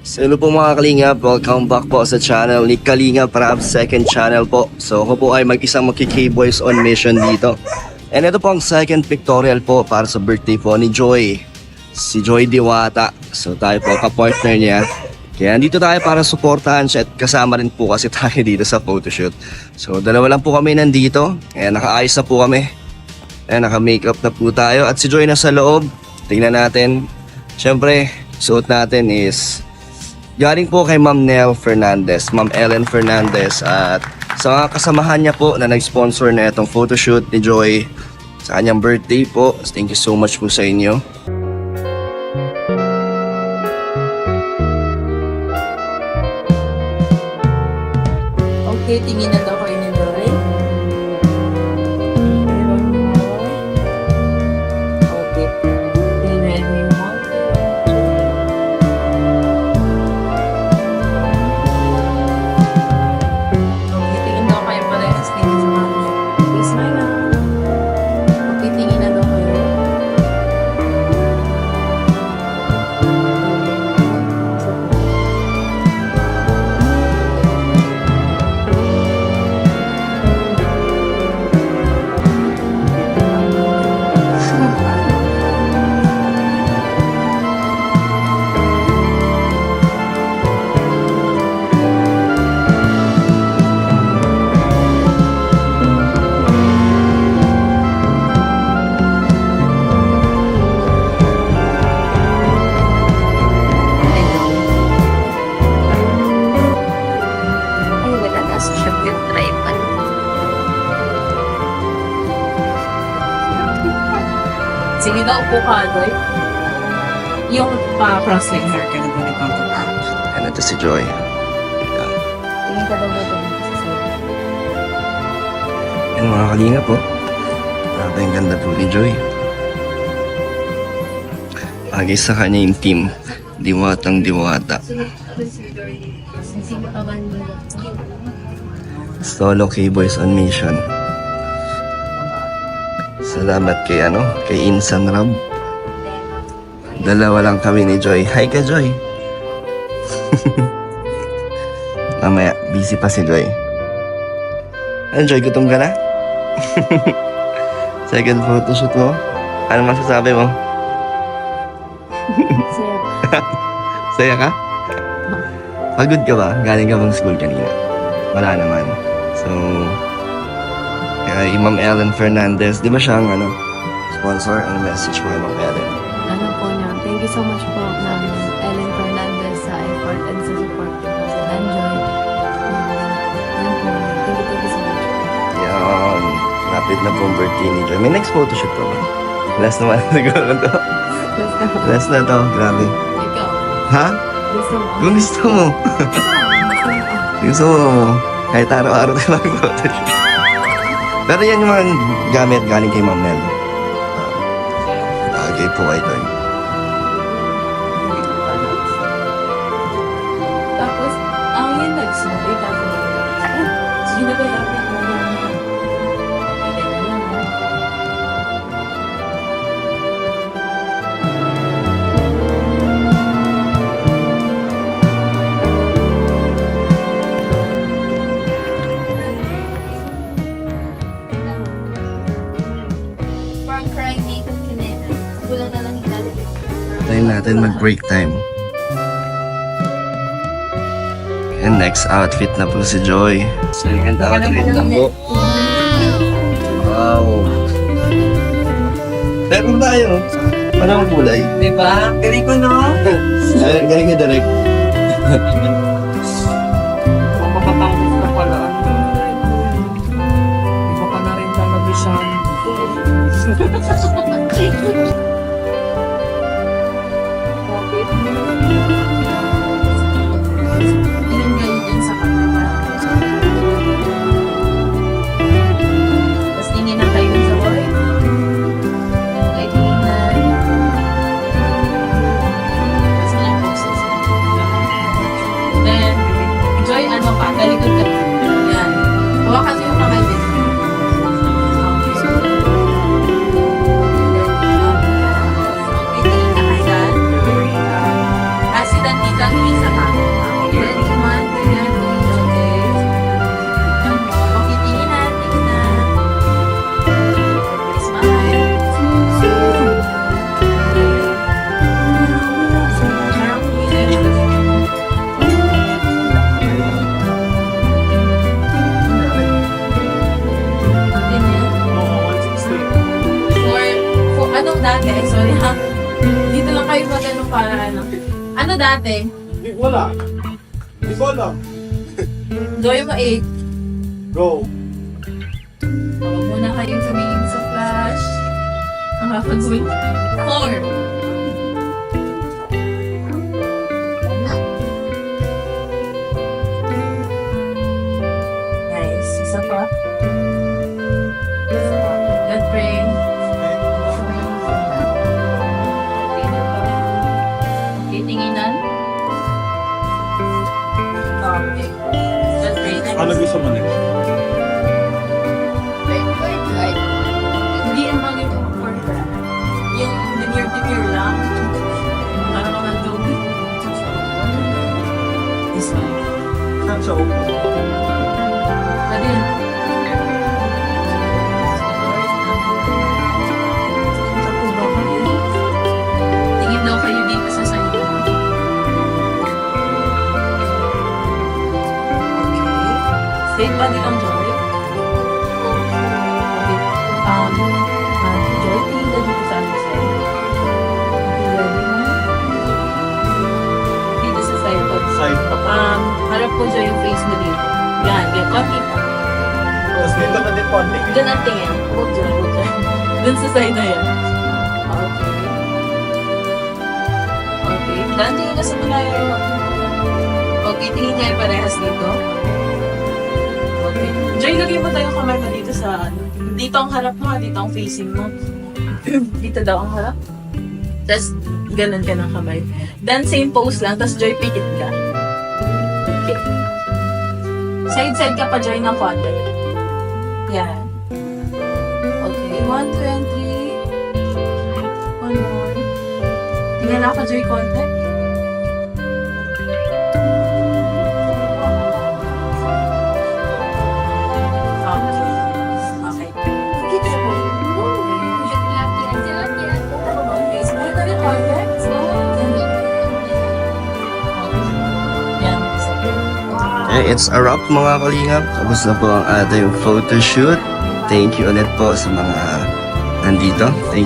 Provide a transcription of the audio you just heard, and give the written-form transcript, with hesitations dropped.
So hello po mga Kalingap, welcome back po sa channel ni Kalingap Rab, second channel po. So ako po ay mag-isang K-Boys on mission dito. And ito po ang second pictorial po para sa birthday po ni Joy. Si Joy Diwata. So tayo po ka-partner niya. Kaya dito tayo para suportahan siya at kasama rin po kasi tayo dito sa photoshoot. So dalawa lang po kami nandito. Ayan, nakaayos na po kami. Ayan, naka-makeup na po tayo. At si Joy nasa loob. Tingnan natin. Siyempre, suot natin is galing po kay Ma'am Nell Fernandez, Ma'am Ellen Fernandez. At sa mga kasamahan niya po na nag-sponsor na itong photoshoot ni Joy sa kanyang birthday po. Thank you so much po sa inyo. Okay, tingin na daw kayo ni Joy. Okay. Tingnan niyo mo. Okay, tingin daw kayo parehas. Tingin sa mami. Okay, smile na. Okay, tingin na daw kayo. Sige daw po ka, Joy. Yung cross-leg hair ka na doon ipapapap. Ayan, ito si Joy. Tingin ka daw ba doon sa side? Ayan mga Kalingap po. Grabe ang ganda po ni Joy. Bagay sa kanya yung team. Diwatang Diwata. Solo K-Boys on mission. Salamat kay kay Insan Rab. Dalawa lang kami ni Joy. Hi ka, Joy. Mamaya, busy pa si Joy. Ano, Joy, gutom ka na? Second photoshoot mo? Ano masasabi mo? Saya ka? Pagod ka ba? Galing ka bang school kanina? Wala naman. So, kay Ma'am Ellen Fernandez, di ba siyang sponsor? Ano message mo kay Ma'am Ellen? Ano po niya, thank you so much po Ma'am Ellen Fernandez sa effort and sa support ko sa Enjoy. Yun po, thank you so much. Yan. Lapit na pong birthday ni Joy. May next photoshoot pa ba? Last naman siguro to. Last na to. Grabe. Ikaw, Ha? gusto mo? Kung gusto mo. Gusto mo. Kahit araw-araw tayo mag-photoshoot. Pero yan yung mga gamit galing kay Ma'am Nell. Bagay po kay Joy. Tapos, ang yun nag-smoothie. Tapos, sige na ba yung Parang crying naked ka na. Kulang na lang ilalagay. Tayo natin mag-break time. And next outfit na po si Joy. Second outfit na po. Wow. Meron tayo. Parang kulay. Diba? Galing ko, no? Galing ka direct. Mapapatangos na pala. Iba ka na rin talaga siya. Tingin kayo dun sa camera. Tapos tingin na kayo sa boy. Ay, tingin na. Tapos ilang poses. Then, Joy, ano ka? Talikod ka. Yan. Hawakan yung kamay din. Okay, tingin ka kay Dan. Kasi dan dito ang isa ka. Ready, one, two, okay. Okay, tingin na, tingin na. Okay, smile. Charm for anong dati? Sorry ha. Dito lang kayo mag ano para ano. Ano dati? Wala. Hindi ko alam. Joy mo 8. Go. Huwag muna kayong tumingin sa flash. Nakapag-wait. 4. Nice. Isa pa. Isa pa. God pray. Okay, tinginan. Okay. God pray. Ano gusto mo next? Hindi naman yung order. Yung demure lang. Para mga dobi. Isa. So, Sabi yun. Sa po ba kayo? Tingin daw kayo dito sa sa'yo. Okay. Straight pa din ang Joy. Okay. Joy, tingin ka dito sa amin sa'yo. Okay, ready mo? Dito sa side ko. side pa pa. Harap ko Joy yung face mo dito. Yan, yan. Konti pa. Tapos dito na din konti. Doon ang tingin. Huwag dyan, huwag dyan. Doon sa side na yan. Okay. Okay. Dan, tingin ka sa malayo. Okay, tingin kayo parehas dito. Okay. Joy, lagay mo tayo kamay mo dito sa ano. Dito ang harap mo, dito ang facing mo. Dito daw ang harap. Tapos, ganun ka ng kamay. Dan, same pose lang. Tapos, Joy, pikit ka. Okay. Side-side ka pa, Joy, ng konti. Yan. Okay, 1, 2, and 3. One more. Tingnan ako, Joy, konti. Okay. Okay. Kita po. Okay, smile ka rin, konti. Yan. Okay, it's a wrap mga kalingap. Tapos na po ang ating photoshoot. Thank you ulit po sa mga nandito. Thank